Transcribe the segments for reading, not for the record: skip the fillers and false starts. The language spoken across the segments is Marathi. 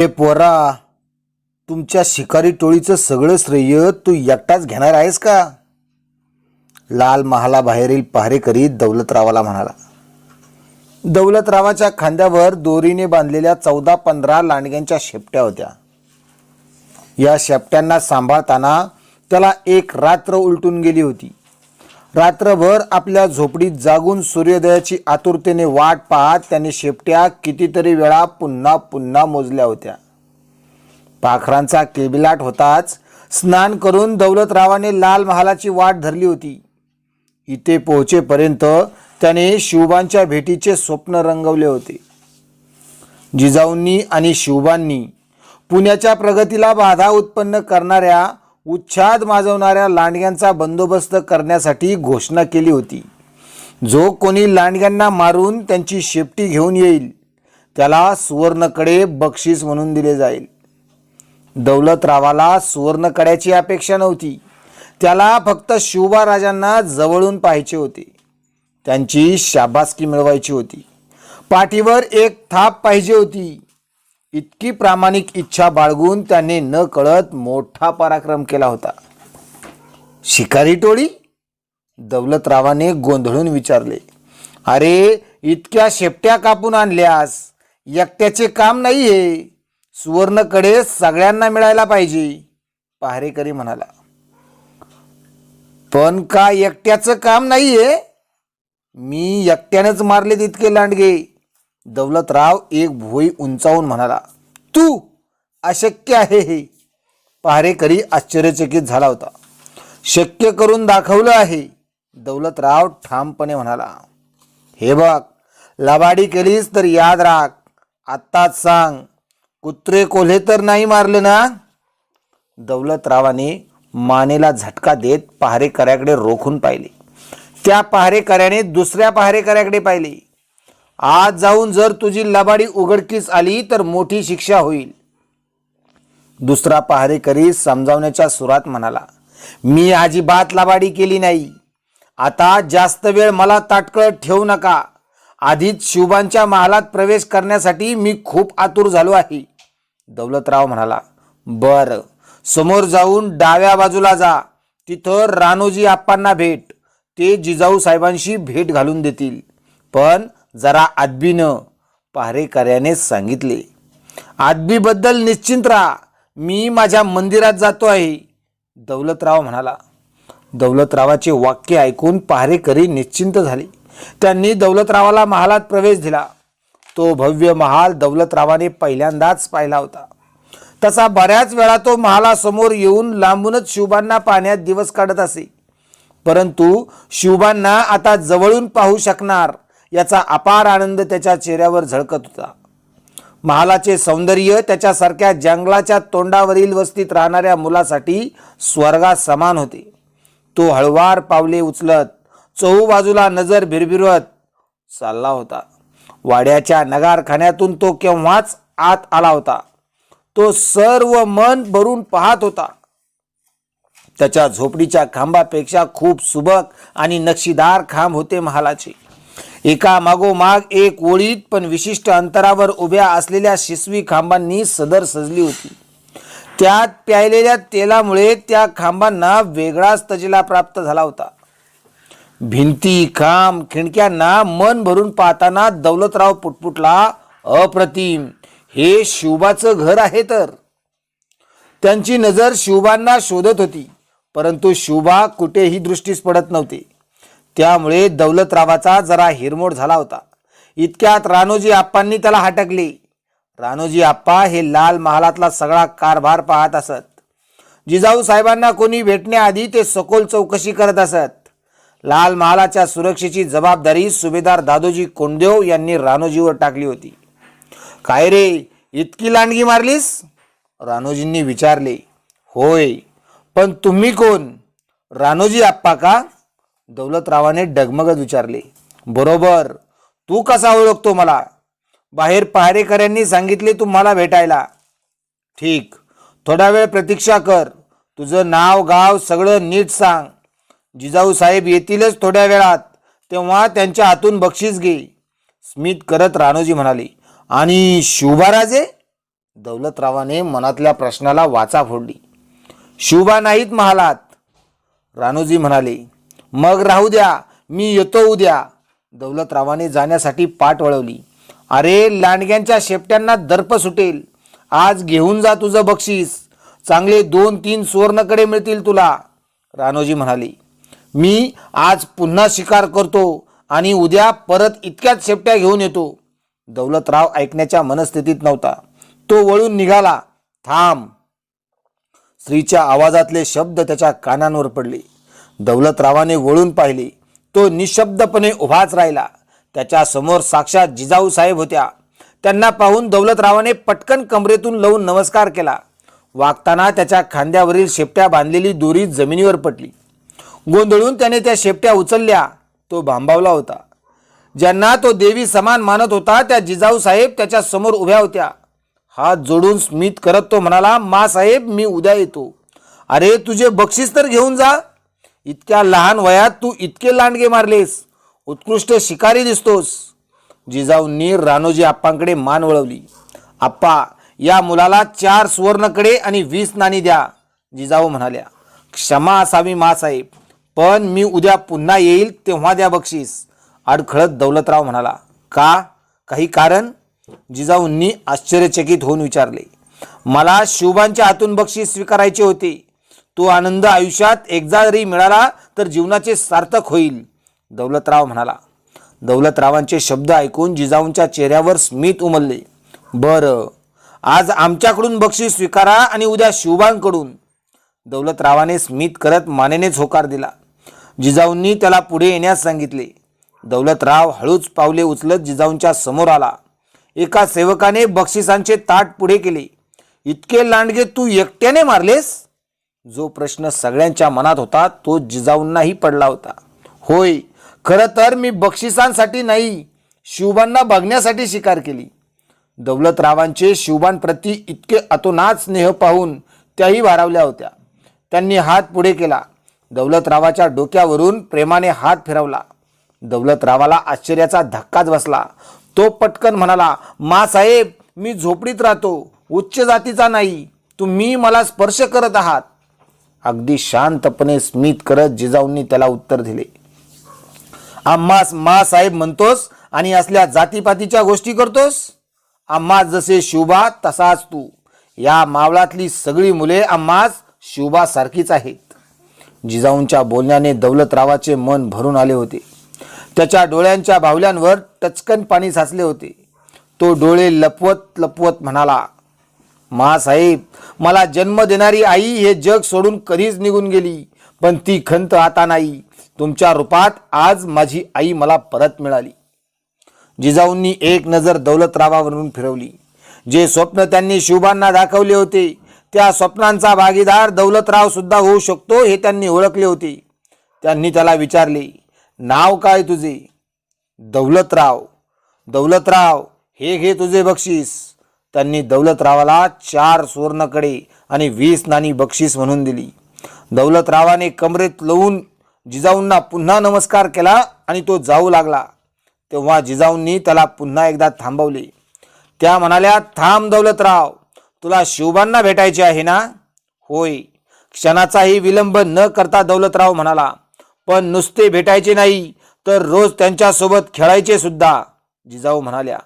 हे पोरा, तुमच्या शिकारी टोळीचं सगळं श्रेय तू एकटाच घेणार आहेस का? लाल महालाबाहेरील पहारेकरी दौलतरावाला म्हणाला. दौलतरावाच्या खांद्यावर दोरीने बांधलेल्या 14-15 लांडग्यांच्या शेपट्या होत्या. या शेपट्यांना सांभाळताना त्याला एक रात्र उलटून गेली होती. रात्रभर आपल्या झोपडीत जागून सूर्योदयाची आतुरतेने वाट पाहत त्याने शेपट्या कितीतरी वेळा पुन्हा पुन्हा मोजल्या होत्या. पाखरांचा किलबिलाट होताच स्नान करून दौलतरावाने लाल महालाची वाट धरली होती. इथे पोहोचेपर्यंत त्याने शिवबांच्या भेटीचे स्वप्न रंगवले होते. जिजाऊंनी आणि शिवबांनी पुण्याच्या प्रगतीला बाधा उत्पन्न करणाऱ्या, उच्छाद माजवणाऱ्या लांडग्यांचा बंदोबस्त करण्यासाठी घोषणा केली होती. जो कोणी लांडग्यांना मारून त्यांची शेपटी घेऊन येईल त्याला सुवर्णकडे बक्षीस म्हणून दिले जाईल. दौलतरावाला सुवर्णकड्याची अपेक्षा नव्हती. त्याला फक्त शिवबा राजांना जवळून पाहायचे होते. त्यांची शाबासकी मिळवायची होती. पाठीवर एक थाप पाहिजे होती. इतकी प्रामाणिक इच्छा बाळगून त्याने न कळत मोठा पराक्रम केला होता. शिकारी टोळी? दौलतरावाने गोंधळून विचारले. अरे, इतक्या शेपट्या कापून आणल्यास एकट्याचे काम नाही हे. सुवर्णकडे सगळ्यांना मिळायला पाहिजे, पहारेकरी म्हणाला. पण का एकट्याचं काम नाहीये? मी एकट्यानेच मारले तितके लांडगे, दौलतराव एक भुवई उंचावून म्हणाला. तू? अशक्य आहे हे. पहारेकरी आश्चर्यचकित झाला होता. शक्य करून दाखवलं आहे, दौलतराव ठामपणे म्हणाला. हे बघ, लबाडी केलीस तर याद राख. आत्ताच सांग, कुत्रे कोल्हे तर नाही मारले ना? दौलतरावाने मानेला झटका देत पहारेकऱ्याकडे रोखून पाहिले. त्या पहारेकऱ्याने दुसऱ्या पहारेकऱ्याकडे पाहिले. आज जाऊन जर तुझी लबाडी उघडकीस आली तर मोठी शिक्षा होईल. दुसरा पहारेकरी समजावण्याच्या सुरात म्हणाला. मी अजिबात लबाडी केली नाही. आता जास्त वेळ मला ताटकळत ठेवू नका. आधीच शिवबांच्या महालात प्रवेश करण्यासाठी मी खूप आतुर झालो आहे, दौलतराव म्हणाला. बर, समोर जाऊन डाव्या बाजूला जा. तिथं रानोजी आप्पांना भेट. ते जिजाऊ साहेबांशी भेट घालून देतील. पण जरा आदबीनं, पहारेकऱ्याने सांगितले. आदबीबद्दल निश्चिंत राहा. मी माझ्या मंदिरात जातो आहे, दौलतराव म्हणाला. दौलतरावाचे वाक्य ऐकून पहारेकरी निश्चिंत झाले. त्यांनी दौलतरावाला महालात प्रवेश दिला. तो भव्य महाल दौलतरावाने पहिल्यांदाच पाहिला होता. तसा बऱ्याच वेळा तो महालासमोर येऊन लांबूनच शिवबांना पाहण्यात दिवस काढत असे. परंतु शिवबांना आता जवळून पाहू शकणार याचा अपार आनंद त्याच्या चेहऱ्यावर झळकत होता. महालाचे सौंदर्य त्याच्यासारख्या जंगलाच्या तोंडावरील वस्तीत राहणाऱ्या मुलासाठी स्वर्गासमान होते. तो हळवार पावले उचलत चहूबाजूला नजर भिरभिरवत चालला होता. वाड्याच्या नगारखान्यातून तो केव्हाच आत आला होता. तो सर्व मन भरून पाहत होता. त्याच्या झोपडीच्या खांबापेक्षा खूप सुबक आणि नक्षीदार खांब होते महालाचे. एका मागोमाग एक ओळीत पण विशिष्ट अंतरावर उभ्या असलेल्या शिसवी खांबांनी सदर सजली होती. त्यात प्यायलेल्या तेलामुळे त्या खांबांना वेगळाच तजेला प्राप्त झाला होता. भिंती, खांब, खिडक्यांना मन भरून पाहताना दौलतराव पुटपुटला. अप्रतिम, हे शिवबाचं घर आहे तर. त्यांची नजर शिवबांना शोधत होती, परंतु शिवबा कुठेही दृष्टीस पडत नव्हते. त्यामुळे दौलतरावाचा जरा हिरमोड झाला होता. इतक्यात रानोजी आप्पांनी त्याला हटकले. रानोजी आप्पा हे लाल महालातला सगळा कारभार पाहत असत. जिजाऊ साहेबांना कोणी भेटण्याआधी ते सखोल चौकशी करत असत. लाल महालाच्या सुरक्षेची जबाबदारी सुभेदार दादोजी कोंडदेव यांनी रानोजीवर टाकली होती. काय रे, इतकी लांडगी मारलीस? रानोजींनी विचारले. होय, पण तुम्ही कोण? रानोजी आप्पा का? दौलतरावाने डगमगत विचारले. बरोबर. तू कसा ओळखतो मला? बाहेर पहारेकऱ्यांनी सांगितले तुम्हाला भेटायला. ठीक, थोडा वेळ प्रतीक्षा कर. तुझं नाव गाव सगळं नीट सांग. जिजाऊ साहेब येतीलच थोड्या वेळात, तेव्हा त्यांच्या हातून बक्षीस घे, स्मित करत रानोजी म्हणाले. आणि शिवबाराजे? दौलतरावाने मनातल्या प्रश्नाला वाचा फोडली. शिवबा नाहीत महालात. राणोजी म्हणाले, मग राहू द्या, मी येतो उद्या. दौलतरावाने जाण्यासाठी पाठ वळवली. अरे लांडग्यांच्या शेपट्यांना दर्प सुटेल. आज घेऊन जा तुझं बक्षीस. चांगले 2-3 सुवर्णकडे मिळतील तुला. राणोजी म्हणाले, मी आज पुन्हा शिकार करतो आणि उद्या परत इतक्याच शेपट्या घेऊन येतो. दौलतराव ऐकण्याच्या मनस्थितीत नव्हता. तो वळून निघाला. थांब. स्त्रीच्या आवाजातले शब्द त्याच्या कानांवर पडले. दौलतरावाने वळून पाहिले. तो निशब्दपणे उभाच राहिला. त्याच्या समोर साक्षात जिजाऊ साहेब होत्या. त्यांना पाहून दौलतरावाने पटकन कमरेतून लावून नमस्कार केला. वागताना त्याच्या खांद्यावरील शेपट्या बांधलेली दोरी जमिनीवर पडली. गोंधळून त्याने त्या शेपट्या उचलल्या. तो भांबावला होता. ज्यांना तो देवी समान मानत होता त्या जिजाऊ साहेब त्याच्या समोर उभ्या होत्या. हात जोडून स्मित करत तो म्हणाला, मा साहेब, मी उद्या येतो. अरे तुझे बक्षीस तर घेऊन जा. इतक्या लहान वयात तू इतके लांडगे मारलेस. उत्कृष्ट शिकारी दिसतोस. जिजाऊंनी राणोजी आप्पांकडे मान वळवली. आप्पा, या मुलाला 4 सुवर्णकडे आणि 20 नाणी द्या. जिजाऊ म्हणाल्या, क्षमा असावी मासाहेब, पण मी उद्या पुन्हा येईल तेव्हा द्या बक्षीस. अडखळत दौलतराव म्हणाला, का? काही कारण? जिजाऊंनी आश्चर्यचकित होऊन विचारले. मला शिवबांच्या हातून बक्षीस स्वीकारायचे होते. तो आनंद आयुष्यात एकदा जरी मिळाला तर जीवनाचे सार्थक होईल. दौलतराव म्हणाला. दौलतरावांचे शब्द ऐकून जिजाऊंच्या चेहऱ्यावर स्मित उमलले. बरं, आज आमच्याकडून बक्षीस स्वीकारा आणि उद्या शिवबांकडून. दौलतरावाने स्मित करत मानेनेच होकार दिला. जिजाऊंनी त्याला पुढे येण्यास सांगितले. दौलतराव हळूच पावले उचलत जिजाऊंच्या समोर आला. एका सेवकाने बक्षिसांचे ताट पुढे केले. इतके लांडगे तू एकट्याने मारलेस? जो प्रश्न सगळ्यांच्या मनात होता तो जिजाऊंनाही पडला होता. होय, खरं तर मी बक्षिसांसाठी नाही, शिवबांना बघण्यासाठी शिकार केली. दौलतरावांचे शिवबांप्रती इतके अतोनात स्नेह पाहून त्याही भारावल्या होत्या. त्यांनी हात पुढे केला. दौलतरावाच्या डोक्यावरून प्रेमाने हात फिरवला. दौलतरावाला आश्चर्याचा धक्काच बसला. तो पटकन म्हणाला, मा साहेब, मी झोपडीत राहतो, उच्च जातीचा नाही. तुम्ही मला स्पर्श करत आहात. अगदी शांतपणे स्मित करत जिजाऊंनी त्याला उत्तर दिले. आम्हास मा साहेब म्हणतोस आणि असल्या जातीपातीच्या गोष्टी करतोस? आम्हास जसे शिवबा तसाच तू. या मावळातली सगळी मुले आम्हास शिवबा सारखीच आहेत. जिजाऊंच्या बोलण्याने दौलतरावाचे मन भरून आले होते. त्याच्या डोळ्यांच्या बाहुल्यांवर टचकन पाणी साचले होते. तो डोळे लपवत लपवत म्हणाला, मा साहेब, मला जन्म देणारी आई हे जग सोडून कधीच निघून गेली, पण ती खंत आता नाही. तुमच्या रूपात आज माझी आई मला परत मिळाली. जिजाऊंनी एक नजर दौलतरावावरून फिरवली. जे स्वप्न त्यांनी शिवबांना दाखवले होते त्या स्वप्नांचा भागीदार दौलतराव सुद्धा होऊ शकतो हे त्यांनी ओळखले होते. त्यांनी त्याला विचारले, नाव काय तुझे? दौलतराव. दौलतराव, हे घे तुझे बक्षीस. त्यांनी दौलतरावाला 4 सुवर्णकडे आणि 20 नाणी बक्षीस म्हणून दिली. दौलतरावाने कमरेत लावून जिजाऊंना पुन्हा नमस्कार केला आणि तो जाऊ लागला. तेव्हा जिजाऊंनी त्याला पुन्हा एकदा थांबवले. त्या म्हणाल्या, थांब दौलतराव, तुला शिवबांना भेटायचे आहे ना? होय. क्षणाचाही विलंब न करता दौलतराव म्हणाला, पण नुसते भेटायचे नाही तर रोज त्यांच्यासोबत खेळायचे सुद्धा. जिजाऊ म्हणाल्या.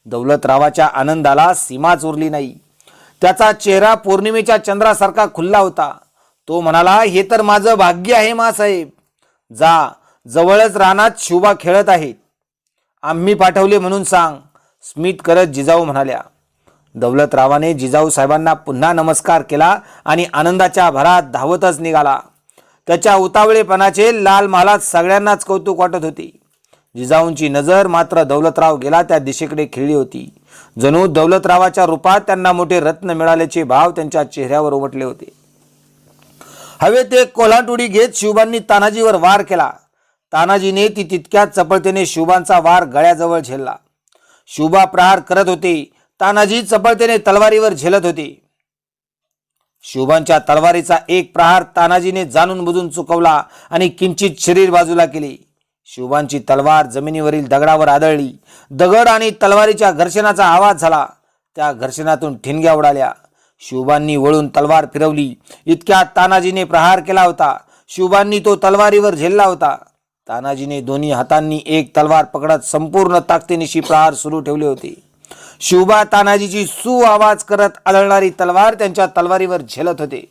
दौलतरावाच्या आनंदाला सीमाच उरली नाही. त्याचा चेहरा पौर्णिमेच्या चंद्रासारखा खुल्ला होता. तो म्हणाला, हे तर माझं भाग्य आहे मासाहेब. जा, जवळच रानात शिवबा खेळत आहेत. आम्ही पाठवले म्हणून सांग. स्मित करत जिजाऊ म्हणाल्या. दौलतरावाने जिजाऊ साहेबांना पुन्हा नमस्कार केला आणि आनंदाच्या भरात धावतच निघाला. त्याच्या उतावळेपणाचे लाल महालात सगळ्यांनाच कौतुक वाटत होते. जिजाऊंची नजर मात्र दौलतराव गेला त्या दिशेकडे खिळली होती. जणू दौलतरावाच्या रूपात त्यांना मोठे रत्न मिळाल्याचे भाव त्यांच्या चेहऱ्यावर उमटले होते. हवेत एक कोल्हाटुडी घेत शिवबांनी तानाजीवर वार केला. तानाजीने ती तितक्याच चपळतेने शिवबांचा वार गळ्याजवळ झेलला. शिवबा प्रहार करत होते. तानाजी चपळतेने तलवारीवर झेलत होते. शिवबांच्या तलवारीचा एक प्रहार तानाजीने जाणून बुजून चुकवला आणि किंचित शरीर बाजूला केले. शिवबांची तलवार जमिनीवरील दगडावर आदळली. दगड आणि तलवारीच्या घर्षणाचा आवाज झाला. त्या घर्षणातून ठिणग्या उडाल्या. शिवबांनी वळून तलवार फिरवली. इतक्यात तानाजीने प्रहार केला होता. शिवबांनी तो तलवारीवर झेलला होता. तानाजीने दोन्ही हातांनी एक तलवार पकडत संपूर्ण ताकदीनिशी प्रहार सुरू ठेवले होते. शिवबा तानाजीची सू आवाज करत आदळणारी तलवार त्यांच्या तलवारीवर झेलत होते.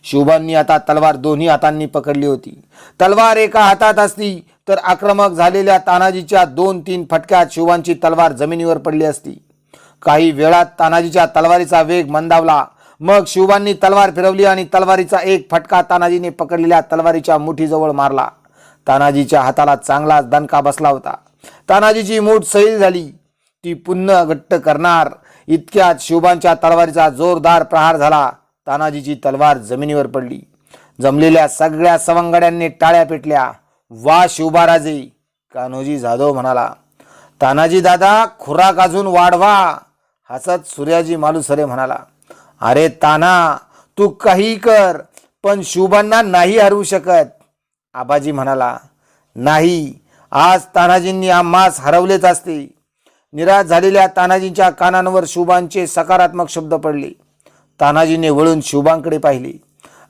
शिवबांनी आता तलवार दोन्ही हातांनी पकडली होती. तलवार एका हातात असती तर आक्रमक झालेल्या तानाजीच्या 2-3 फटक्यात शिवबांची तलवार जमिनीवर पडली असती. काही वेळात तानाजीच्या तलवारीचा वेग मंदावला. मग शिवबांनी तलवार फिरवली आणि तलवारीचा एक फटका तानाजीने पकडलेल्या तलवारीच्या मुठीजवळ मारला. तानाजीच्या हाताला चांगलाच दणका बसला होता. तानाजीची मूठ सैल झाली. ती पुन्हा घट्ट करणार इतक्यात शिवबांच्या तलवारीचा जोरदार प्रहार झाला. तानाजीची तलवार जमिनीवर पडली. जमलेल्या सगळ्या सवंगड्यांनी टाळ्या पेटल्या. वा शिवबाराजे, कान्होजी जाधव म्हणाला. तानाजी दादा, खुराक अजून वाढवा, हसत सूर्याजी मालुसरे म्हणाला. अरे ताना, तू काही कर पण शिवबांना नाही हरवू शकत. आबाजी म्हणाला. नाही, आज तानाजींनी आम्हास हरवलेच असते. निराश झालेल्या तानाजींच्या कानांवर शिवबांचे सकारात्मक शब्द पडले. तानाजीने वळून शिवबांकडे पाहिले.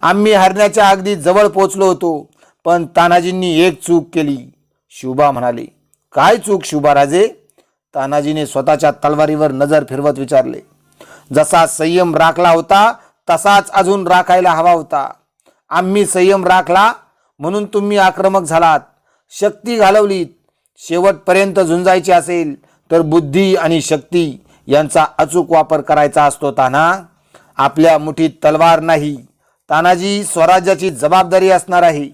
आम्ही हरण्याच्या अगदी जवळ पोचलो होतो, पण तानाजींनी एक चूक केली. शिवबा म्हणाले. काय चूक शिवबाराजे? तानाजीने स्वतःच्या तलवारीवर नजर फिरवत विचारले. जसा संयम राखला होता तसाच अजून राखायला हवा होता. आम्ही संयम राखला म्हणून तुम्ही आक्रमक झालात, शक्ती घालवलीत. शेवटपर्यंत झुंजायचे असेल तर बुद्धी आणि शक्ती यांचा अचूक वापर करायचा असतो ताना. आपल्या मुठीत तलवार नाही. तानाजी, स्वराज्याची जबाबदारी असणार आहे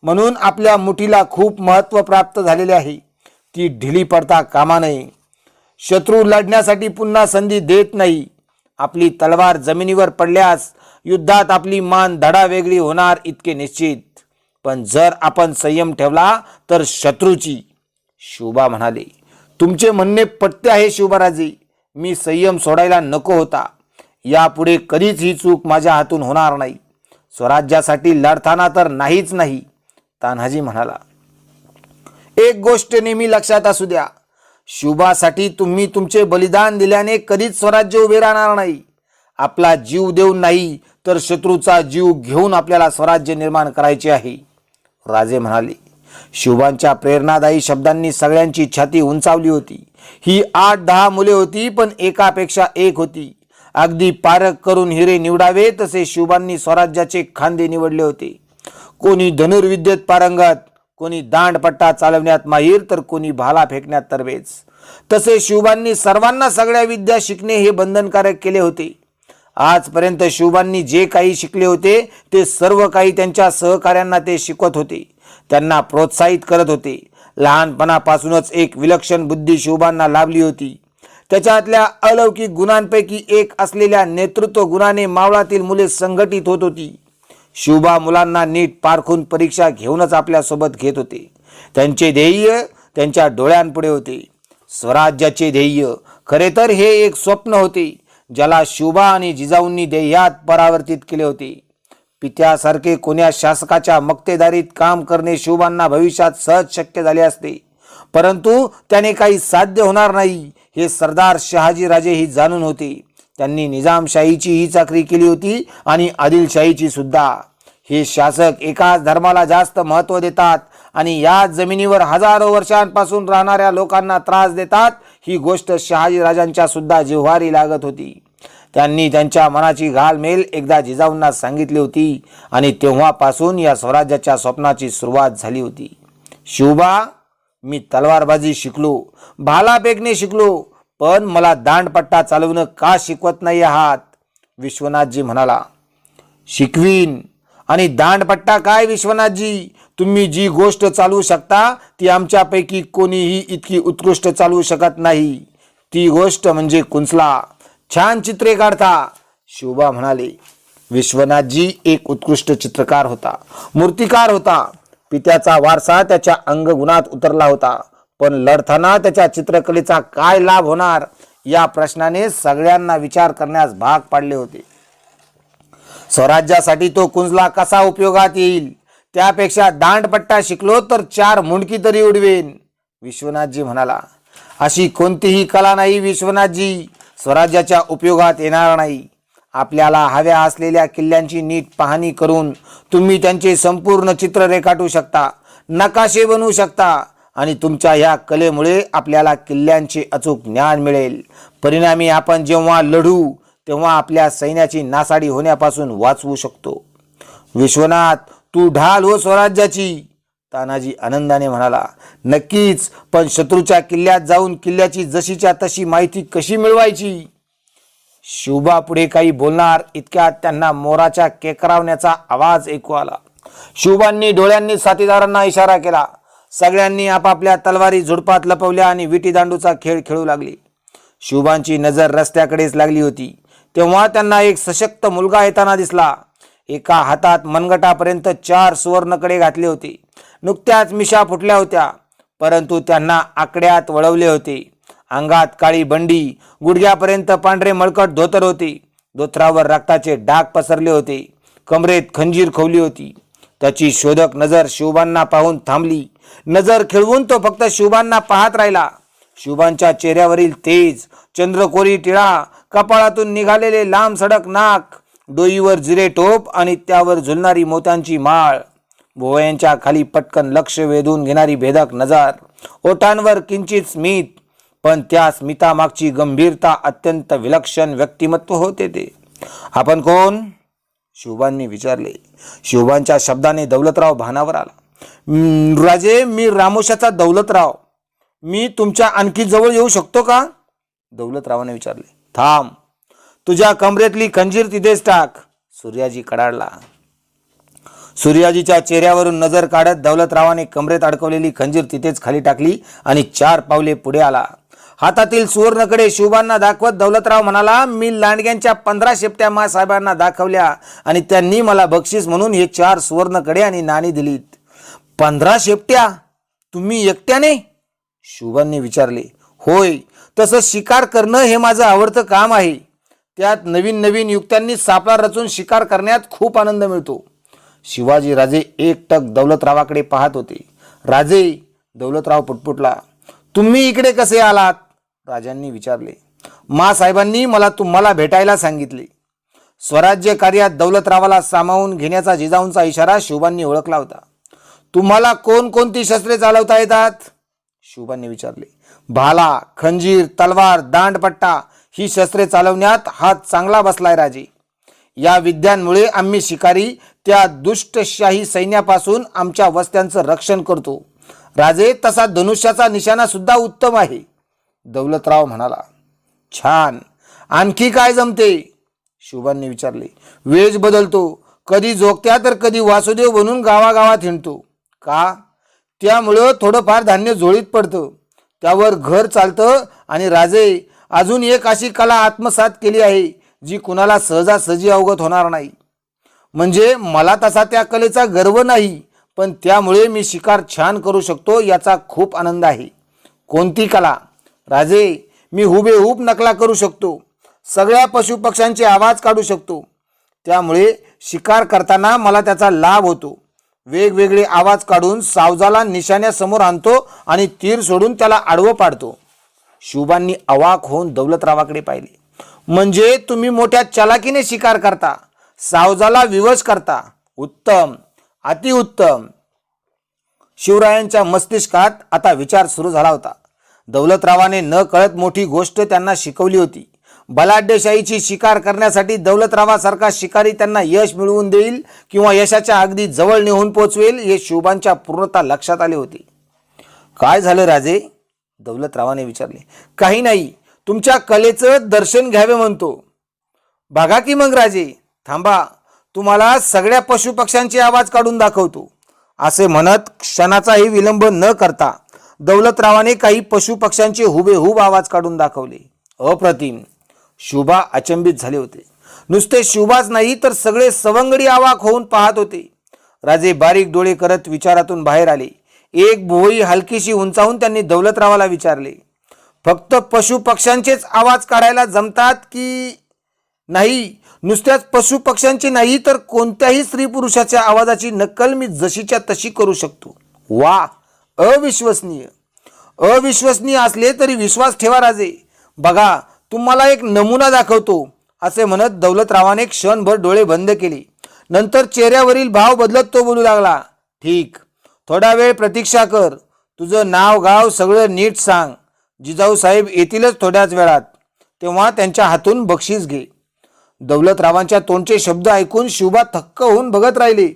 म्हणून आपल्या मुठीला खूप महत्त्व प्राप्त झालेले आहे. ती ढिली पडता कामा नये. शत्रू लढण्यासाठी पुन्हा संधी देत नाही. आपली तलवार जमिनीवर पडल्यास युद्धात आपली मान धडा वेगळी होणार इतके निश्चित. पण जर आपण संयम ठेवला तर शत्रूची. शिवबा म्हणाले. तुमचे म्हणणे पटते आहे शिवबाराजे. मी संयम सोडायला नको होता. यापुढे कधीच ही चूक माझ्या हातून होणार नाही. स्वराज्यासाठी लढताना तर नाहीच नाही. तान्हाजी म्हणाला. एक गोष्ट नेहमी लक्षात असू द्या. शिवबासाठी तुम्ही तुमचे बलिदान दिल्याने कधीच स्वराज्य उभे राहणार नाही. आपला जीव देऊन नाही तर शत्रूचा जीव घेऊन आपल्याला स्वराज्य निर्माण करायचे आहे. राजे म्हणाले. शिवबांच्या प्रेरणादायी शब्दांनी सगळ्यांची छाती उंचावली होती. ही 8-10 मुले होती, पण एकापेक्षा एक होती. अगदी पारख करून हिरे निवडावे तसे शिवबांनी स्वराज्याचे खांदे निवडले होते. कोणी धनुर्विद्येत पारंगत, कोणी दांडपट्टा चालवण्यात माहीर, तर कोणी भाला फेकण्यात तरबेज. तसे शिवबांनी सर्वांना सगळ्या विद्या शिकणे हे बंधनकारक केले होते. आजपर्यंत शिवबांनी जे काही शिकले होते ते सर्व काही त्यांच्या सहकाऱ्यांना ते शिकवत होते, त्यांना प्रोत्साहित करत होते. लहानपणापासूनच एक विलक्षण बुद्धी शिवबांना लाभली होती. त्याच्यातल्या अलौकिक गुणांपैकी एक असलेल्या नेतृत्व गुणाने मावळातील मुले संघटित होत होती. शिवबा मुलांना नीट पारखून परीक्षा घेऊनच आपल्यासोबत घेत होते. त्यांचे ध्येय त्यांच्या डोळ्यांपुढे होते. स्वराज्याचे ध्येय. खरे तर हे एक स्वप्न होते ज्याला शिवबा आणि जिजाऊंनी ध्येयात परावर्तित केले होते. पित्यासारखे कोण्या शासकाच्या मक्तेदारीत काम करणे शिवबांना भविष्यात सहज शक्य झाले असते, परंतु त्याने काही साध्य होणार नाही हे सरदार शहाजीराजे ही जाणून होते. त्यांनी निजामशाहीची ही चाकरी केली होती आणि आदिलशाहीची सुद्धा. हे शासक एकाच धर्माला जास्त महत्त्व देतात आणि या जमिनीवर हजारो वर्षांपासून राहणाऱ्या लोकांना त्रास देतात, ही गोष्ट शहाजीराजांच्या सुद्धा जिव्हारी लागत होती. त्यांनी त्यांच्या मनाची घालमेल एकदा जिजाऊंना सांगितली होती आणि तेव्हापासून या स्वराज्याच्या स्वप्नाची सुरुवात झाली होती. शिवबा, मी तलवारबाजी शिकलो, भाला फेकणे शिकलो, पण मला दांडपट्टा चालवणं का शिकवत नाही आहात? विश्वनाथजी म्हणाला. शिकवीन. आणि दांडपट्टा काय विश्वनाथजी? तुम्ही जी गोष्ट चालवू शकता ती आमच्यापैकी कोणीही इतकी उत्कृष्ट चालवू शकत नाही. ती गोष्ट म्हणजे कुंचला. छान चित्रे काढता. शिवबा म्हणाले. विश्वनाथजी एक उत्कृष्ट चित्रकार होता, मूर्तिकार होता. पित्याचा वारसा त्याच्या अंगगुणात उतरला होता, पण लढताना त्याच्या चित्रकलेचा काय लाभ होणार या प्रश्नाने सगळ्यांना विचार करण्यास भाग पाडले होते. स्वराज्यासाठी तो कुंचला कसा उपयोगात येईल त्यापेक्षा दांडपट्टा शिकलो तर 4 मुंडकी तरी उडवेन. विश्वनाथजी म्हणाला. अशी कोणतीही कला नाही विश्वनाथजी. स्वराज्याच्या उपयोगात येणार नाही. आपल्याला हव्या असलेल्या किल्ल्यांची नीट पाहणी करून तुम्ही त्यांचे संपूर्ण चित्र रेखाटू शकता, नकाशे बनवू शकता आणि तुमच्या ह्या कलेमुळे आपल्याला किल्ल्यांचे अचूक ज्ञान मिळेल. परिणामी आपण जेव्हा लढू तेव्हा आपल्या सैन्याची नासाडी होण्यापासून वाचवू शकतो. विश्वनाथ, तू ढाल हो स्वराज्याची, तानाजी आनंदाने म्हणाला. नक्कीच, पण शत्रूच्या किल्ल्यात जाऊन किल्ल्याची जशीच्या तशी माहिती कशी मिळवायची? शिवबा पुढे काही बोलणार इतक्यात त्यांना मोराच्या केकरावण्याचा आवाज ऐकू आला. शिवबांनी डोळ्यांनी साथीदारांना इशारा केला. सगळ्यांनी आपापल्या तलवारी झुडपात लपवल्या आणि विटीदांडूचा खेळ खेळू लागले. शिवबांची नजर रस्त्याकडेच लागली होती तेव्हा त्यांना एक सशक्त मुलगा येताना दिसला. एका हातात मनगटापर्यंत 4 सुवर्णकडे घातले होते. नुकत्याच मिशा फुटल्या होत्या, परंतु त्यांना आकड्यात वळवले होते. अंगात काळी बंडी, गुडघ्यापर्यंत पांढरे मळकट धोतर होते. धोतरावर रक्ताचे डाग पसरले होते. कमरेत खंजीर खवली होती. त्याची शोधक नजर शिवबांना पाहून थांबली. नजर खिळवून तो फक्त शिवबांना पाहत राहिला. शिवबांच्या चेहऱ्यावरील तेज, चंद्रकोरी टिळा, कपाळातून निघालेले लांब सडक नाक, डोईवर जिरे टोप आणि त्यावर झुलणारी मोत्यांची माळ, भोवयांच्या खाली पटकन लक्ष वेधून घेणारी भेदक नजर, ओठांवर किंचित स्मित, पण त्या स्मितामागची गंभीरता अत्यंत विलक्षण व्यक्तिमत्व होते ते. आपण कोण? शिवबांनी विचारले. शिवबांच्या शब्दाने दौलतराव भानावर आला. राजे, मी रामोशाचा दौलतराव. मी तुमच्या आणखी जवळ येऊ शकतो का? दौलतरावाने विचारले. थांब, तुझ्या कमरेतली खंजीर तिथेच टाक. सूर्याजी कडाडला. सूर्याजीच्या चेहऱ्यावरून नजर काढत दौलतरावाने कमरेत अडकवलेली खंजीर तिथेच खाली टाकली आणि 4 पावले पुढे आला. हातातील सुवर्णकडे शिवबांना दाखवत दौलतराव म्हणाला, मी लांडग्यांच्या 15 शेपट्या मासाहेबांना दाखवल्या आणि त्यांनी मला बक्षीस म्हणून हे 4 सुवर्णकडे आणि नाणी दिलीत. 15 शेपट्या? तुम्ही एकट्याने? शिवबांनी विचारले. होय, तसं शिकार करणं हे माझं आवडतं काम आहे. त्यात नवीन नवीन युक्त्यांनी सापळा रचून शिकार करण्यात खूप आनंद मिळतो. शिवाजी राजे एकटक दौलतरावाकडे पाहत होते. राजे, दौलतराव पुटपुटला. तुम्ही इकडे कसे आलात? राजांनी विचारले. मासाहेबांनी मला तुम्हाला भेटायला सांगितले. स्वराज्य कार्यात दौलतरावाला सामावून घेण्याचा जिजाऊंचा इशारा शिवबांनी ओळखला होता. तुम्हाला कोणकोणती शस्त्रे चालवता येतात? शिवबांनी विचारले. भाला, खंजीर, तलवार, दांडपट्टा ही शस्त्रे चालवण्यात हात चांगला बसलाय राजे. या विद्यांमुळे आम्ही शिकारी त्या दुष्टशाही सैन्यापासून आमच्या वस्त्यांचं रक्षण करतो. राजे, तसा धनुष्याचा निशाणा सुद्धा उत्तम आहे. दौलतराव म्हणाला. छान, आणखी काय जमते? शिवबांनी विचारले. वेश बदलतो, कधी जोगत्या तर कधी वासुदेव बनून गावागावात हिंडतो. का? त्यामुळं थोडंफार धान्य झोळीत पडतं, त्यावर घर चालतं. आणि राजे, अजून एक अशी कला आत्मसात केली आहे जी कुणाला सहजासहजी अवगत होणार नाही. म्हणजे मला तसा त्या कलेचा गर्व नाही, पण त्यामुळे मी शिकार छान करू शकतो याचा खूप आनंद आहे. कोणती कला? राजे, मी हुबेहूब नकला करू शकतो. सगळ्या पशुपक्ष्यांचे आवाज काढू शकतो. त्यामुळे शिकार करताना मला त्याचा लाभ होतो. वेगवेगळे आवाज काढून सावजाला निशाण्यासमोर आणतो आणि तीर सोडून त्याला आडवं पाडतो. शिवबांनी अवाक होऊन दौलतरावाकडे पाहिले. म्हणजे तुम्ही मोठ्या चलाकीने शिकार करता, सावजाला विवश करता. उत्तम, अतिउत्तम. शिवरायांच्या मस्तिष्कात आता विचार सुरू झाला होता. दौलतरावाने न कळत मोठी गोष्ट त्यांना शिकवली होती. बलाढ्यशाहीची शिकार करण्यासाठी दौलतरावासारखा शिकारी त्यांना यश मिळवून देईल किंवा यशाच्या अगदी जवळ नेऊन पोचवेल हे शिवबांच्या पूर्णतः लक्षात आले होते. काय झालं राजे? दौलतरावाने विचारले. काही नाही, तुमच्या कलेचं दर्शन घ्यावे म्हणतो. बघा की मग राजे. थांबा, तुम्हाला सगळ्या पशुपक्ष्यांचे आवाज काढून दाखवतो. असे म्हणत क्षणाचाही विलंब न करता दौलतरावाने काही पशुपक्ष्यांचे हुबेहूब आवाज काढून दाखवले. अप्रतिम. शिवबा अचंबित झाले होते. नुसते शिवबाच नाही तर सगळे सवंगडी अवाक होऊन पाहत होते. राजे बारीक डोळे करत विचारातून बाहेर आले. एक भुवई हलकीशी उंचावून त्यांनी दौलतरावाला विचारले. फक्त पशुपक्ष्यांचेच आवाज काढायला जमतात की नाही? नुसत्याच पशुपक्ष्यांची नाही तर कोणत्याही स्त्री पुरुषाच्या आवाजाची नक्कल मी जशीच्या तशी करू शकतो. वा, अविश्वसनीय. अविश्वसनीय असले तरी विश्वास ठेवा राजे. बघा, तुम्हाला एक नमुना दाखवतो, असे म्हणत दौलतरावाने क्षणभर डोळे बंद केले. नंतर चेहऱ्यावरील भाव बदलत तो बोलू लागला, ठीक, थोडा वेळ प्रतीक्षा कर. तुझं नाव गाव सगळं नीट सांग. जिजाऊ साहेब येतीलच थोड्याच वेळात, तेव्हा त्यांच्या हातून बक्षीस घे. दौलतरावांच्या तोंडचे शब्द ऐकून शिवबा थक्क होऊन बघत राहिले.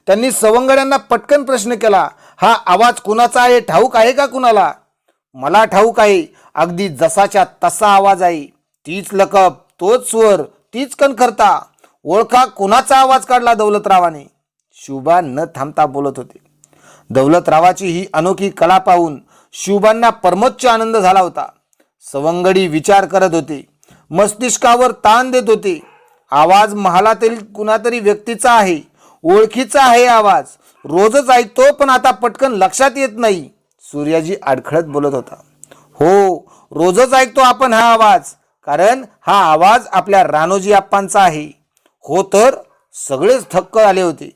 त्यांनी सवंगड्यांना पटकन प्रश्न केला, हा आवाज कुणाचा आहे, ठाऊक आहे का कुणाला? मला ठाऊक आहे, अगदी जसाच्या तसा आवाज आहे. तीच लकब, तोच स्वर, तीच कणखरता. ओळखा कुणाचा आवाज काढला दौलतरावाने. शिवबा न थांबता बोलत होते. दौलतरावाची ही अनोखी कला पाहून शिवबांना परमोच्च आनंद झाला होता. सवंगडी विचार करत होते, मस्तिष्कावर ताण देत होते. आवाज महालातील कुणातरी व्यक्तीचा आहे, ओळखीचा आहे आवाज. रोजच ऐकतो, पण आता पटकन लक्षात येत नाही. सूर्याजी अडखळत बोलत होता. हो, रोजच ऐकतो आपण हा आवाज, कारण हा आवाज आपल्या रानोजी आप्पांचा आहे. हो तर सगळेच थक्क आले होते.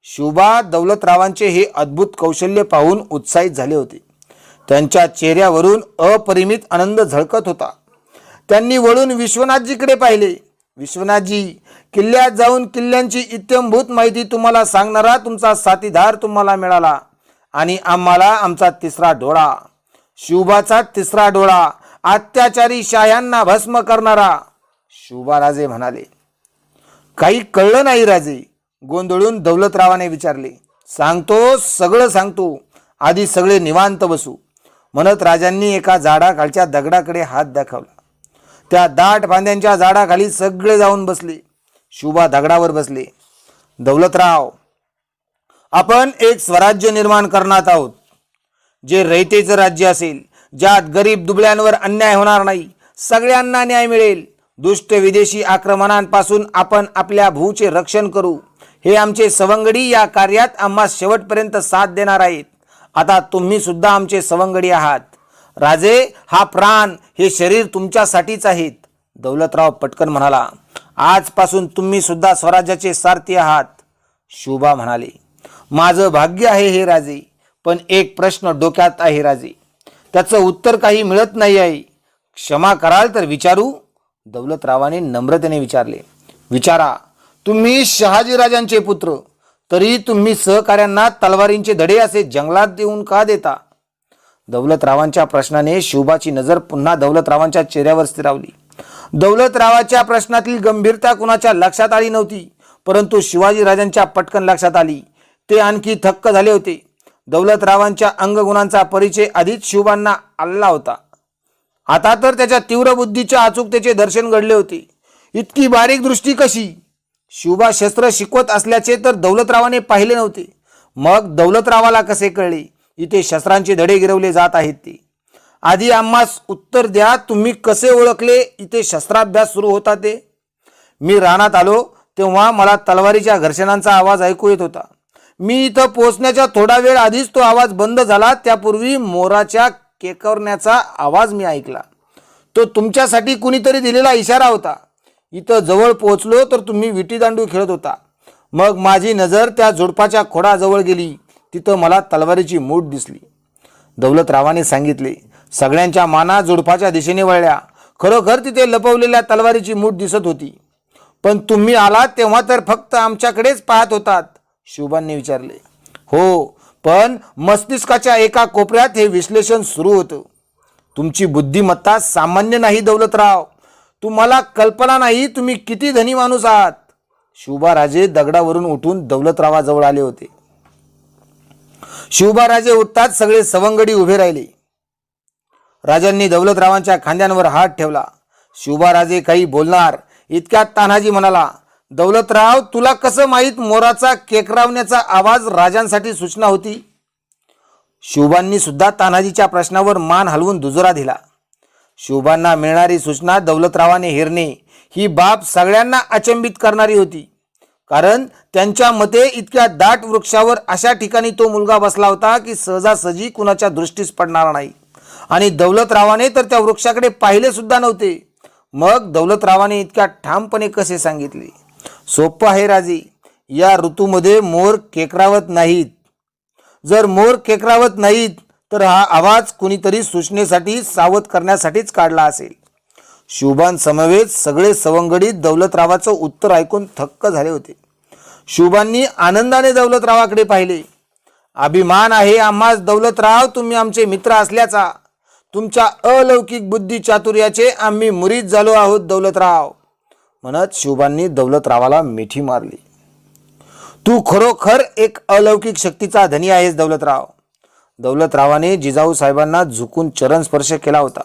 शिवबा दौलतरावांचे हे अद्भुत कौशल्य पाहून उत्साहित झाले होते. त्यांच्या चेहऱ्यावरून अपरिमित आनंद झळकत होता. त्यांनी वळून विश्वनाथजीकडे पाहिले. विश्वनाथजी, किल्ल्यात जाऊन किल्ल्यांची इत्यंभूत माहिती तुम्हाला सांगणारा तुमचा साथीदार तुम्हाला मिळाला, आणि आम्हाला आमचा तिसरा डोळा, शिवबाचा तिसरा डोळा, अत्याचारी शाह्यांना भस्म करणारा. शिवबाराजे म्हणाले, काही कळलं नाही राजे, गोंधळून दौलतरावाने विचारले. सांगतो, सगळं सांगतो, आधी सगळे निवांत बसू, म्हणत राजांनी एका झाडाखालच्या दगडाकडे हात दाखवला. त्या दाट फांद्यांच्या झाडाखाली सगळे जाऊन बसले. शिवबा दगडावर बसले. दौलतराव, आपण एक स्वराज्य निर्माण करणार आहोत, जे रयतेचं राज्य असेल, ज्यात गरीब दुबळ्यांवर अन्याय होणार नाही, सगळ्यांना न्याय मिळेल. दुष्ट विदेशी आक्रमणांपासून आपण आपल्या भूचे रक्षण करू. हे आमचे सवंगडी या कार्यात आम्हा शेवटपर्यंत साथ देणार आहेत. आता तुम्ही सुद्धा आमचे सवंगडी आहात. राजे, हा प्राण, हे शरीर तुमच्यासाठीच आहेत. दौलतराव पटकन म्हणाला, आजपासून तुम्ही सुद्धा स्वराज्याचे सारथी आहात. शिवबा म्हणाले, माझं भाग्य आहे हे राजे, पण एक प्रश्न डोक्यात आहे राजे, त्याचं उत्तर काही मिळत नाही आहे. क्षमा कराल तर विचारू? दौलतरावाने नम्रतेने विचारले. विचारा. तुम्ही शहाजीराजांचे पुत्र, तरी तुम्ही सहकाऱ्यांना तलवारींचे धडे असे जंगलात देऊन का देता? दौलतरावांच्या प्रश्नाने शिवबाची नजर पुन्हा दौलतरावांच्या चेहऱ्यावर स्थिरावली. दौलतरावाच्या प्रश्नातील गंभीरता कुणाच्या लक्षात आली नव्हती, परंतु शिवाजीराजांच्या पटकन लक्षात आली. ते आणखी थक्क झाले होते. दौलतरावांच्या अंगगुणांचा परिचय आधीच शिवबांना आला होता. आता तर त्याच्या तीव्र बुद्धीच्या अचूकतेचे दर्शन घडले होते. इतकी बारीक दृष्टी कशी? शिवबा शस्त्र शिकवत असल्याचे तर दौलतरावाने पाहिले नव्हते. मग दौलतरावाला कसे कळले इथे शस्त्रांचे धडे गिरवले जात आहेत ते? आधी आम्हास उत्तर द्या, तुम्ही कसे ओळखले इथे शस्त्राभ्यास सुरू होता ते? मी रानात आलो तेव्हा मला तलवारीच्या घर्षणांचा आवाज ऐकू येत होता. मी इथं पोहोचण्याच्या थोडा वेळ आधीच तो आवाज बंद झाला. त्यापूर्वी मोराच्या केकरण्याचा आवाज मी ऐकला. तो तुमच्यासाठी कुणीतरी दिलेला इशारा होता. इथं जवळ पोहोचलो तर तुम्ही विटीदांडू खेळत होता. मग माझी नजर त्या झुडपाच्या खोडाजवळ गेली. तिथं मला तलवारीची मूठ दिसली. दौलतरावाने सांगितले. सगळ्यांच्या माना झुडपाच्या दिशेने वळल्या. खरोखर तिथे लपवलेल्या तलवारीची मूठ दिसत होती. पण तुम्ही आलात तेव्हा तर फक्त आमच्याकडेच पाहत होतात? शिवबांनी विचारले. हो, पण मस्तिष्काच्या एका कोपऱ्यात हे विश्लेषण सुरू होतं. तुमची बुद्धिमत्ता सामान्य नाही दौलतराव. तुम्हाला कल्पना नाही तुम्ही किती धनी माणूस आहात. शिवबाराजे दगडावरून उठून दौलतरावाजवळ आले होते. शिवबाराजे उठताच सगळे सवंगडी उभे राहिले. राजांनी दौलतरावांच्या खांद्यांवर हात ठेवला. शिवबाराजे काही बोलणार इतक्यात तान्हाजी म्हणाला, दौलतराव, तुला कसं माहीत मोराचा केकरावण्याचा आवाज राजांसाठी सूचना होती? शिवबांनी सुद्धा तान्हाजीच्या प्रश्नावर मान हलवून दुजोरा दिला. शिवबांना मिळणारी सूचना दौलतरावाने हेरणे ही बाब सगळ्यांना अचंबित करणारी होती. कारण त्यांच्या मते इतक्या दाट वृक्षावर अशा ठिकाणी तो मुलगा बसला होता की सहजासहजी कुणाच्या दृष्टीस पडणार नाही. आणि दौलतरावाने तर त्या वृक्षाकडे पाहिले सुद्धा नव्हते. मग दौलतरावाने इतक्या ठामपणे कसे सांगितले? सोपं आहे राजे, या ऋतूमध्ये मोर केकरावत नाहीत. जर मोर केकरावत नाहीत तर हा आवाज कुणीतरी सूचनेसाठी सावध करण्यासाठीच काढला असेल. शिवबान समवेत सगळे सवंगडीत दौलतरावाचं उत्तर ऐकून थक्क झाले होते. शिवबांनी आनंदाने दौलतरावाकडे पाहिले. अभिमान आहे आम्हास दौलतराव तुम्ही आमचे मित्र असल्याचा. तुमच्या अलौकिक बुद्धी चातुर्याचे आम्ही मुरीद झालो आहोत दौलतराव, म्हणत शिवबांनी दौलतरावाला मिठी मारली. तू खरोखर एक अलौकिक शक्तीचा धनी आहेस दौलतराव. दौलतरावाने जिजाऊ साहेबांना झुकून चरण स्पर्श केला होता.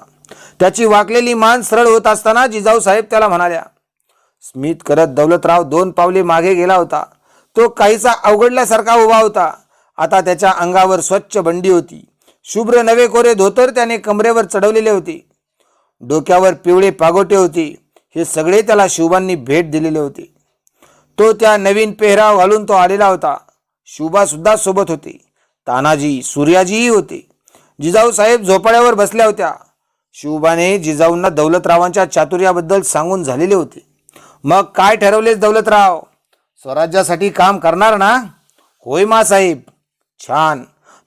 त्याची वाकलेली मान सरळ होत असताना जिजाऊ साहेब त्याला म्हणाल्या. स्मित करत दौलतराव 2 पावले मागे गेला होता. तो काहीसा अवघडल्यासारखा उभा होता. आता त्याच्या अंगावर स्वच्छ बंडी होती. शुभ्र नवे कोरे धोतर त्याने कमरेवर चढवलेले होते. डोक्यावर पिवळे पागोटे होते. हे सगळे त्याला शिवबांनी भेट दिलेले होते. तो त्या नवीन पेहराव घालून तो आलेला होता. शिवबा सुद्धा सोबत होते. तानाजी, सूर्याजीही होते. जिजाऊ साहेब झोपाळ्यावर बसल्या होत्या. शिवबाने जिजाऊंना दौलतरावांच्या चातुर्याबद्दल सांगून झालेले होते. मग काय ठरवलेस दौलतराव? स्वराज्यासाठी काम करणार ना? होय मासाहेब. छान.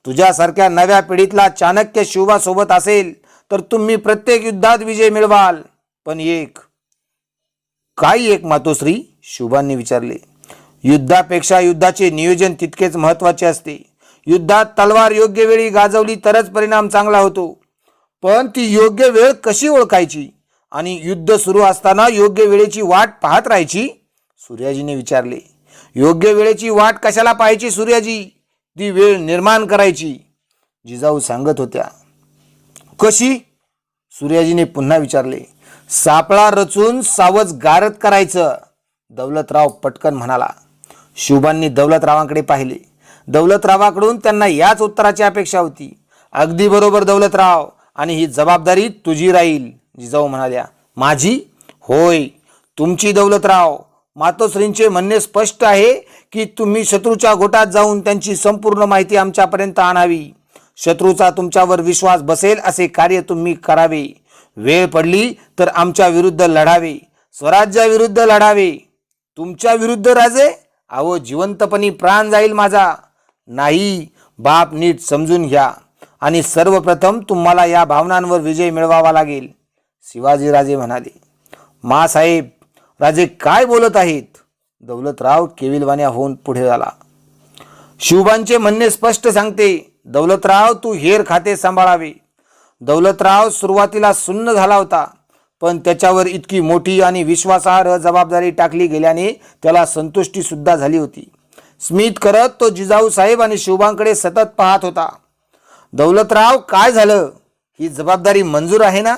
तुझ्यासारख्या नव्या पिढीतला चाणक्य शिवबा सोबत असेल तर तुम्ही प्रत्येक युद्धात विजय मिळवाल. पण एक. काय एक मातोश्री? शिवबांनी विचारले. युद्धापेक्षा युद्धाचे नियोजन तितकेच महत्त्वाचे असते. युद्धात तलवार योग्य वेळी गाजवली तरच परिणाम चांगला होतो. पण ती योग्य वेळ कशी ओळखायची आणि युद्ध सुरू असताना योग्य वेळेची वाट पाहत राहायची? सूर्याजीने विचारले. योग्य वेळेची वाट कशाला पाहायची सूर्याजी? ती वेळ निर्माण करायची, जिजाऊ सांगत होत्या. कशी? सूर्याजीने पुन्हा विचारले. सापळा रचून सावज गारद करायचं, दौलतराव पटकन म्हणाला. शिवबांनी दौलतरावांकडे पाहिले. दौलतरावाकडून त्यांना याच उत्तराची अपेक्षा होती. अगदी बरोबर दौलतराव, आणि ही जबाबदारी तुझी राहील, जिजाऊ म्हणाल्या. माझी? होय, तुमची दौलतराव. मातोश्रींचे म्हणणे स्पष्ट आहे की तुम्ही शत्रूच्या गोटात जाऊन त्यांची संपूर्ण माहिती आमच्यापर्यंत आणावी. शत्रूचा तुमच्यावर विश्वास बसेल असे कार्य तुम्ही करावे. वेळ पडली तर आमच्या विरुद्ध लढावे, स्वराज्याविरुद्ध लढावे. तुमच्या विरुद्ध राजे? अहो, जिवंतपणी प्राण जाईल माझा. नाही, बाप नीट समजून घ्या आणि सर्वप्रथम तुम्हाला या भावनांवर विजय मिळवावा लागेल, शिवाजीराजे म्हणाले. मासाहेब, राजे काय बोलत आहेत? दौलतराव केविलवाण्या होऊन पुढे झाला. शिवबांचे म्हणणे स्पष्ट सांगते. दौलतराव, तू हेर खाते सांभाळावे. दौलतराव सुरुवातीला सुन्न झाला होता, पण त्याच्यावर इतकी मोठी आणि विश्वासार्ह जबाबदारी टाकली गेल्याने त्याला संतुष्टी सुद्धा झाली होती. स्मित करत तो जिजाऊ साहेब आणि शिवबांकडे सतत पाहत होता. दौलतराव, काय झालं? ही जबाबदारी मंजूर आहे ना?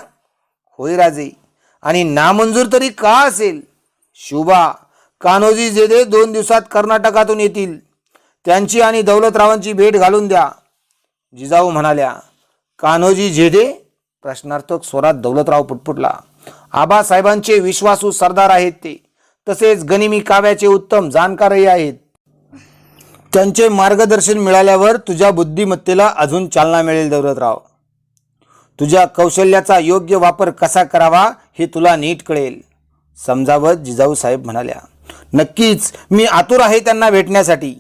होय राजे, आणि नामंजूर तरी का असेल? शिवबा, कान्होजी जेधे 2 दिवसात कर्नाटकातून येतील. त्यांची आणि दौलतरावांची भेट घालून द्या, जिजाऊ म्हणाल्या. कान्होजी जेधे? प्रश्नार्थक स्वरात दौलतराव पुटपुटला. आबासाहेबांचे विश्वासू सरदार आहेत ते. तसेच गनिमी काव्याचे उत्तम जाणकारही आहेत. त्यांचे मार्गदर्शन मिळाल्यावर तुझ्या बुद्धिमत्तेला अजून चालना मिळेल दौलतराव. तुझ्या कौशल्याचा योग्य वापर कसा करावा हे तुला नीट कळेल, समजावत जिजाऊ साहेब म्हणाल्या. नक्कीच, मी आतुर आहे त्यांना भेटण्यासाठी,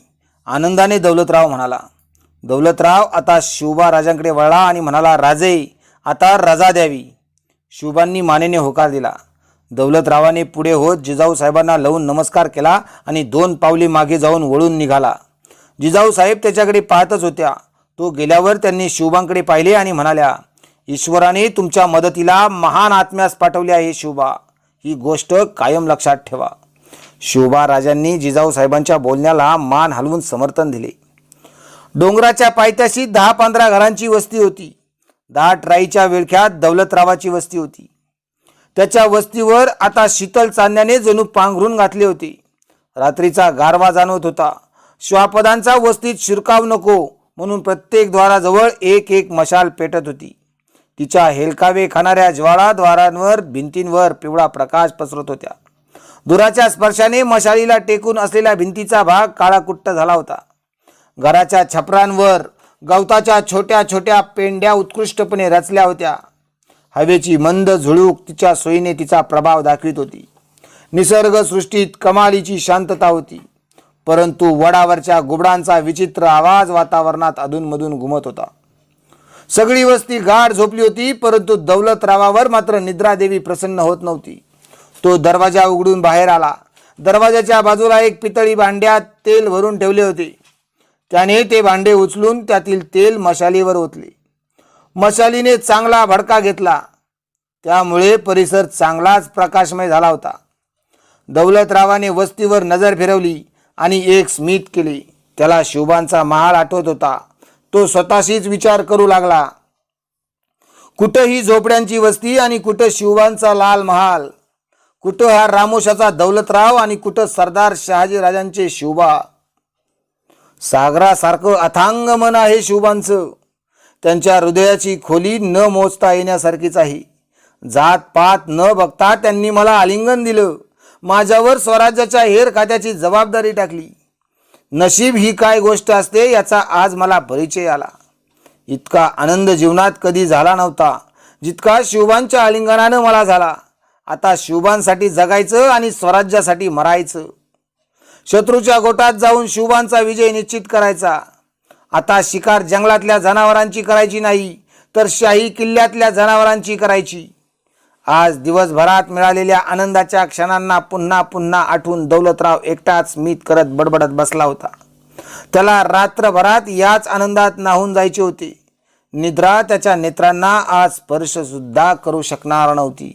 आनंदाने दौलतराव म्हणाला. दौलतराव आता शिवबा राजांकडे वळला आणि म्हणाला. राजे, आता रजा द्यावी. शिवबांनी मानेने होकार दिला. दौलतरावाने पुढे होत जिजाऊ साहेबांना लावून नमस्कार केला आणि 2 पावले मागे जाऊन वळून निघाला. जिजाऊ साहेब त्याच्याकडे पाहतच होत्या. तो गेल्यावर त्यांनी शिवबांकडे पाहिले आणि म्हणाल्या. ईश्वराने तुमच्या मदतीला महान आत्म्यास पाठवले आहे शिवबा, ही गोष्ट कायम लक्षात ठेवा. शिवबा राजांनी जिजाऊ साहेबांच्या बोलण्याला मान हलवून समर्थन दिले. डोंगराच्या पायथ्याशी 10-15 घरांची वस्ती होती. दाट राईच्या विळख्यात दौलतरावाची वस्ती होती. त्याच्या वस्तीवर आता शीतल चांदण्याने जणू पांघरून घातले होते. रात्रीचा गारवा जाणवत होता. श्वापदांचा वस्तीत शिरकाव नको म्हणून प्रत्येक द्वाराजवळ एक मशाल पेटत होती. तिच्या हेलकावे खाणाऱ्या ज्वाळाद्वारांवर भिंतींवर पिवळा प्रकाश पसरत होत्या. धुराच्या स्पर्शाने मशालीला टेकून असलेल्या भिंतीचा भाग काळाकुट्ट झाला होता. घराच्या छपरांवर गवताच्या छोट्या छोट्या पेंड्या उत्कृष्टपणे रचल्या होत्या. हवेची मंद झुळूक तिच्या सोयीने तिचा प्रभाव दाखवित होती. निसर्गसृष्टीत कमालीची शांतता होती. परंतु वडावरच्या गुबडांचा विचित्र आवाज वातावरणात अधूनमधून घुमत होता. सगळी वस्ती गाढ झोपली होती, परंतु दौलतरावावर मात्र निद्रादेवी प्रसन्न होत नव्हती. तो दरवाजा उघडून बाहेर आला. दरवाजाच्या बाजूला एक पितळी भांड्यात तेल भरून ठेवले होते. त्याने ते भांडे उचलून त्यातील तेल मशालीवर ओतले. मशालीने चांगला भडका घेतला, त्यामुळे परिसर चांगलाच प्रकाशमय झाला होता. दौलतरावाने वस्तीवर नजर फिरवली आणि एक स्मित केले. त्याला शिवबांचा महाल आठवत होता. तो स्वतःशीच विचार करू लागला, कुठं ही झोपड्यांची वस्ती आणि कुठं शिवबांचा लाल महाल, कुठं हा रामोशाचा दौलतराव आणि कुठं सरदार शहाजीराजांचे शिवबा. सागरासारखं अथांग मन आहे शिवबांचं. त्यांच्या हृदयाची खोली न मोजता येण्यासारखीच आहे. जात पात न बघता त्यांनी मला आलिंगन दिलं. माझ्यावर स्वराज्याच्या हेर खात्याची जबाबदारी टाकली. नशीब ही काय गोष्ट असते याचा आज मला परिचय आला. इतका आनंद जीवनात कधी झाला नव्हता जितका शिवबांच्या आलिंगनानं मला झाला. आता शिवबांसाठी जगायचं आणि स्वराज्यासाठी मरायचं. शत्रूच्या गोटात जाऊन शिवबांचा विजय निश्चित करायचा. आता शिकार जंगलातल्या जनावरांची करायची नाही, तर शाही किल्ल्यातल्या जनावरांची करायची. आज दिवसभरात मिळालेल्या आनंदाच्या क्षणांना पुन्हा पुन्हा आठवून दौलतराव एकटाच मीत करत बडबडत बसला होता. त्याला रात्रभरात याच आनंदात न्हाऊन जायचे होते. निद्रा त्याच्या नेत्रांना आज स्पर्श सुद्धा करू शकणार नव्हती.